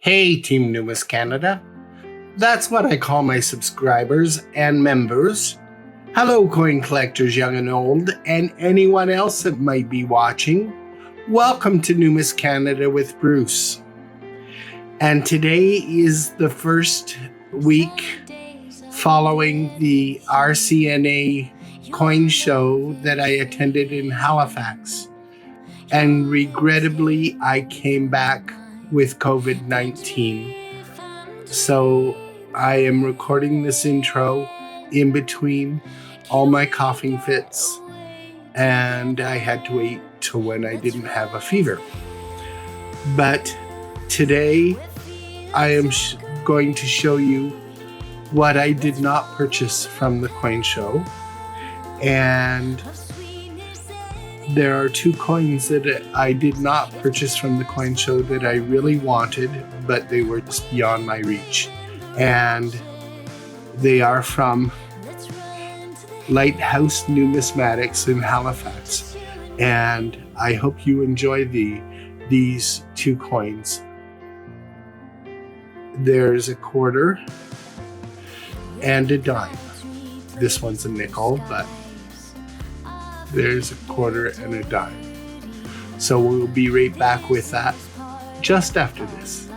Hey, Team Numis Canada. That's what I call my subscribers and members. Hello, coin collectors young and old, and anyone else that might be watching. Welcome to Numis Canada with Bruce. And today is the first week following the RCNA coin show that I attended in Halifax. And regrettably, I came back with COVID-19. So I am recording this intro in between all my coughing fits, and I had to wait till when I didn't have a fever. But today I am going to show you what I did not purchase from the coin show, and there are two coins that I did not purchase from the coin show that I really wanted, but they were just beyond my reach. And they are from Lighthouse Numismatics in Halifax. And I hope you enjoy these two coins. There's a quarter and a dime. This one's a nickel, but there's a quarter and a dime. So we'll be right back with that just after this.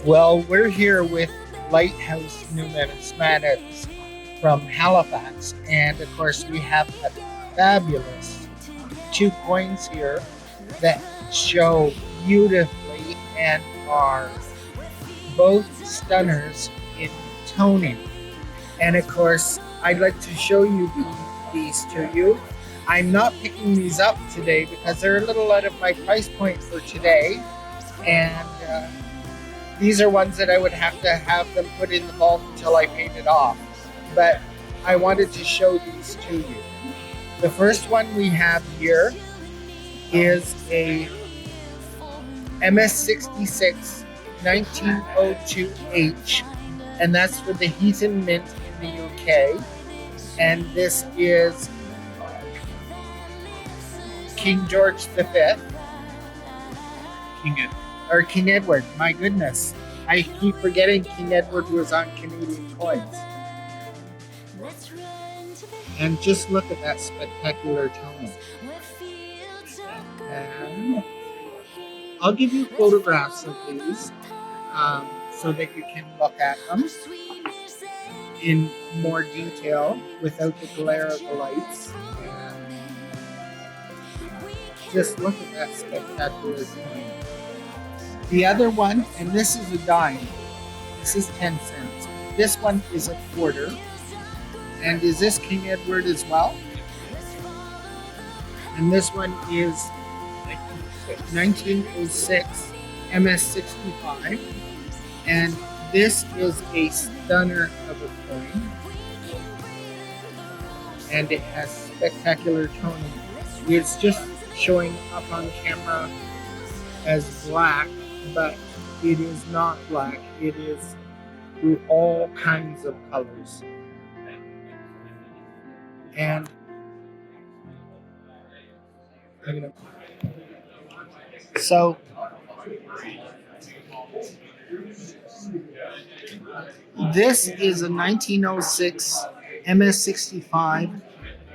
Well, we're here with Lighthouse Numismatics from Halifax, and of course we have a fabulous two coins here that show beautifully and are both stunners in toning. And of course, I'd like to show you these to you. I'm not picking these up today because they're a little out of my price point for today. And these are ones that I would have to have them put in the vault until I paid it off. But I wanted to show these to you. The first one we have here is a MS66 1902H, and that's for the Heathen Mint in the UK. And this is King George V. King Edward, my goodness. I keep forgetting King Edward was on Canadian coins. And just look at that spectacular tone. And I'll give you photographs of these so that you can look at them in more detail without the glare of the lights. And just look at that spectacular tone. The other one, and this is a dime. This is 10 cents. This one is a quarter. And is this King Edward as well? And this one is 1906 MS65. And this is a stunner of a coin. And it has spectacular toning. It's just showing up on camera as black, but it is not black. It is through all kinds of colors. And so this is a 1906 MS65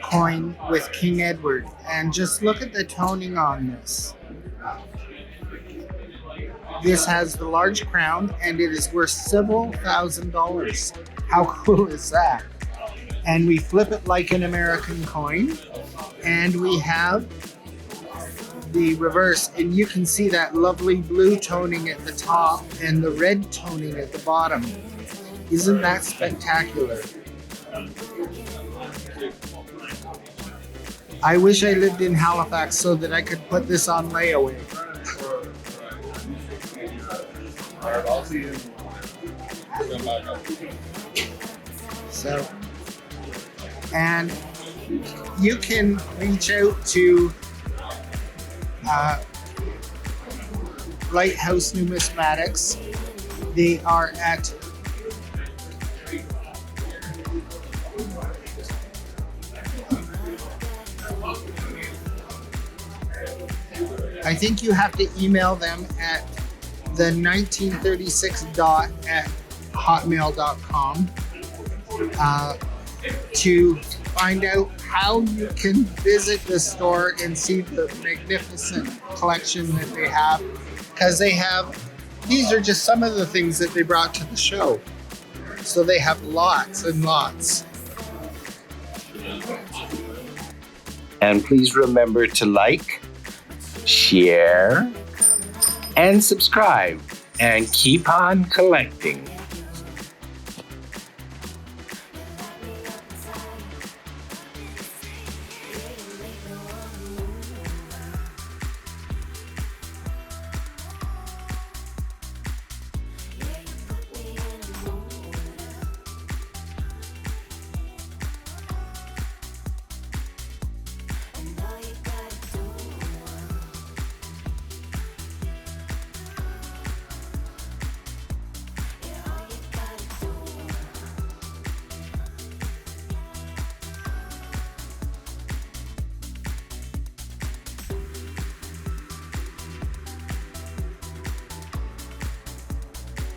coin with King Edward, and just look at the toning on this. This has the large crown, and it is worth several $1,000s. How cool is that? And we flip it like an American coin, and we have the reverse, and you can see that lovely blue toning at the top and the red toning at the bottom. Isn't that spectacular? I wish I lived in Halifax so that I could put this on layaway. So, and you can reach out to Lighthouse Numismatics. They are at I think you have to email them at the 1936dot@hotmail.com to find out how you can visit the store and see the magnificent collection that they have. Because these are just some of the things that they brought to the show. So they have lots and lots. And please remember to like, share, and subscribe, and keep on collecting.